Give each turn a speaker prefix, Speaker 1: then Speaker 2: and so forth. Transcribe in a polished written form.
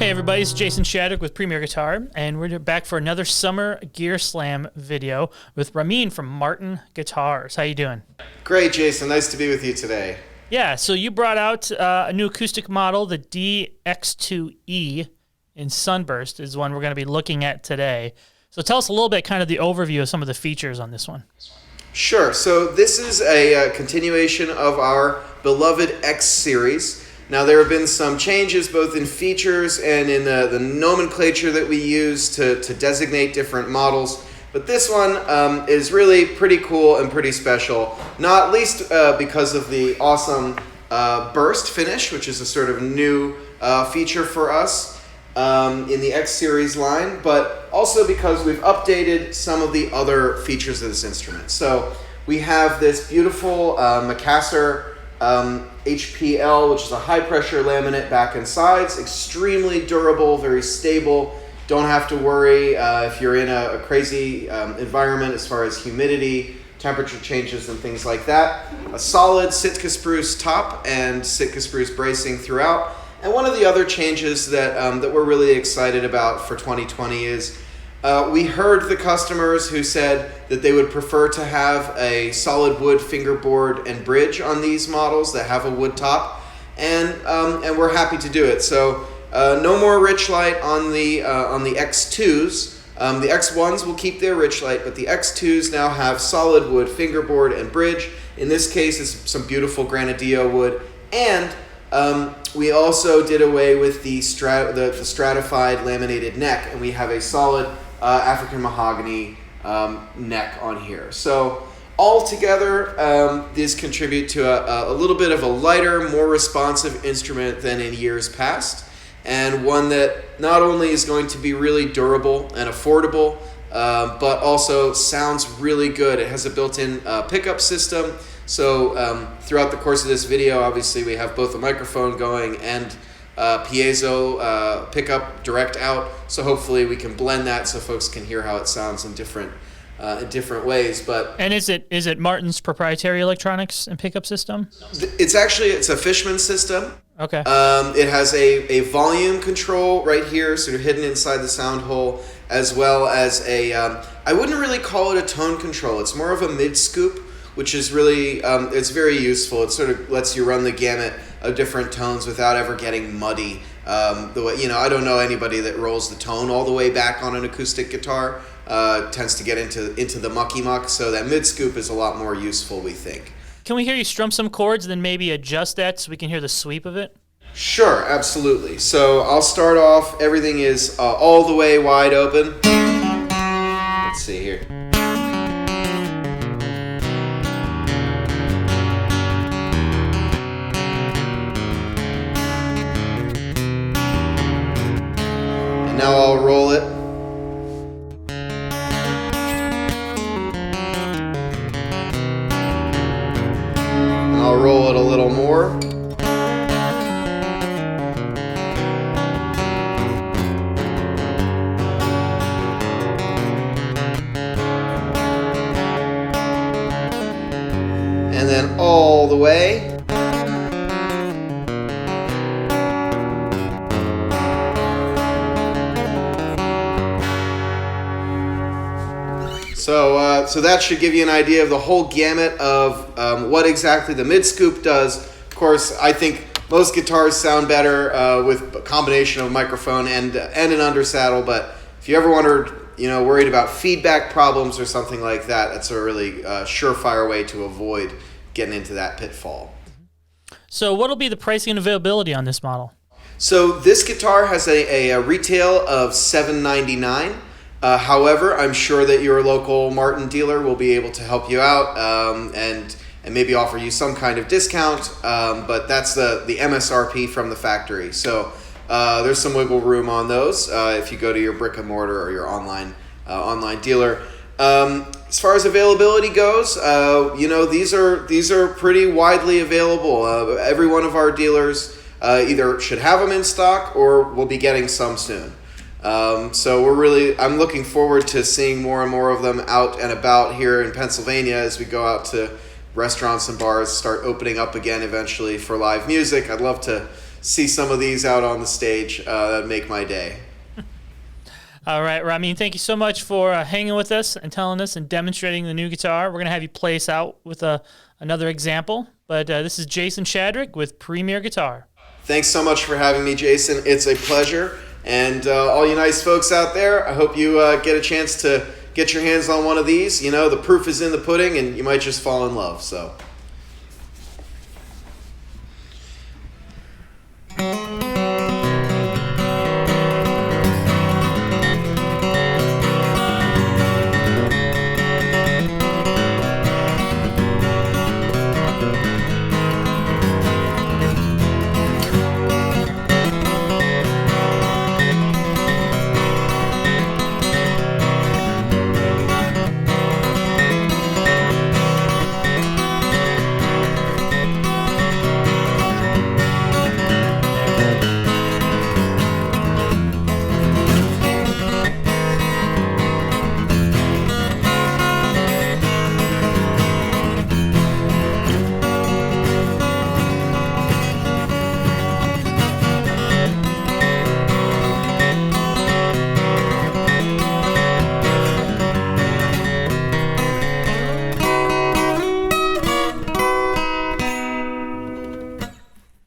Speaker 1: Hey everybody, it's Jason Shattuck with Premier Guitar, and we're back for another Summer Gear Slam video with Ramin from Martin Guitars. How you doing?
Speaker 2: Great, Jason. Nice to be with you today.
Speaker 1: Yeah, so you brought out a new acoustic model, the D-X2E in Sunburst is one we're going to be looking at today. So tell us a little bit, kind of the overview of some of the features on this one.
Speaker 2: Sure. So this is a continuation of our beloved X series. Now, there have been some changes both in features and in the nomenclature that we use to designate different models. But this one is really pretty cool and pretty special, not least because of the awesome burst finish, which is a sort of new feature for us in the X series line, but also because we've updated some of the other features of this instrument. So we have this beautiful Macassar HPL, which is a high pressure laminate back and sides, extremely durable, very stable. Don't have to worry if you're in a crazy environment as far as humidity, temperature changes and things like that. A solid Sitka spruce top and Sitka spruce bracing throughout. And one of the other changes that we're really excited about for 2020 is we heard the customers who said that they would prefer to have a solid wood fingerboard and bridge on these models that have a wood top, and we're happy to do it. So no more rich light on the X2s. The X1s will keep their rich light, but the X2s now have solid wood fingerboard and bridge. In this case, it's some beautiful Granadillo wood, and we also did away with the stratified laminated neck, and we have a solid African mahogany neck on here. So all together, these contribute to a little bit of a lighter, more responsive instrument than in years past, and one that not only is going to be really durable and affordable, but also sounds really good. It has a built-in pickup system. So throughout the course of this video, obviously we have both a microphone going and piezo pickup direct out. So hopefully we can blend that so folks can hear how it sounds in different ways.
Speaker 1: And is it Martin's proprietary electronics and pickup system?
Speaker 2: It's a Fishman system.
Speaker 1: Okay.
Speaker 2: It has a volume control right here, sort of hidden inside the sound hole, as well as I wouldn't really call it a tone control. It's more of a mid scoop, which is really, it's very useful. It sort of lets you run the gamut of different tones without ever getting muddy. The way, I don't know anybody that rolls the tone all the way back on an acoustic guitar. Tends to get into the mucky muck, so that mid scoop is a lot more useful, we think.
Speaker 1: Can we hear you strum some chords and then maybe adjust that so we can hear the sweep of it?
Speaker 2: Sure, absolutely. So I'll start off, everything is all the way wide open. Let's see here. And now I'll roll it. I'll roll it a little more. And then all the way. So that should give you an idea of the whole gamut of what exactly the mid scoop does. Of course, I think most guitars sound better with a combination of a microphone and an undersaddle. But if you ever worried about feedback problems or something like that, that's a really surefire way to avoid getting into that pitfall.
Speaker 1: So what'll be the pricing and availability on this model?
Speaker 2: So this guitar has a retail of $799. However, I'm sure that your local Martin dealer will be able to help you out and maybe offer you some kind of discount, but that's the MSRP from the factory. So there's some wiggle room on those if you go to your brick and mortar or your online dealer. As far as availability goes, these are pretty widely available. Every one of our dealers either should have them in stock or will be getting some soon. So I'm looking forward to seeing more and more of them out and about here in Pennsylvania as we go out to restaurants and bars start opening up again eventually for live music. I'd love to see some of these out on the stage, that'd make my day.
Speaker 1: All right, Ramin, thank you so much for hanging with us and telling us and demonstrating the new guitar. We're going to have you play us out with another example. But this is Jason Shadrick with Premier Guitar.
Speaker 2: Thanks so much for having me, Jason. It's a pleasure. And all you nice folks out there, I hope you get a chance to get your hands on one of these. You know, the proof is in the pudding, and you might just fall in love. So.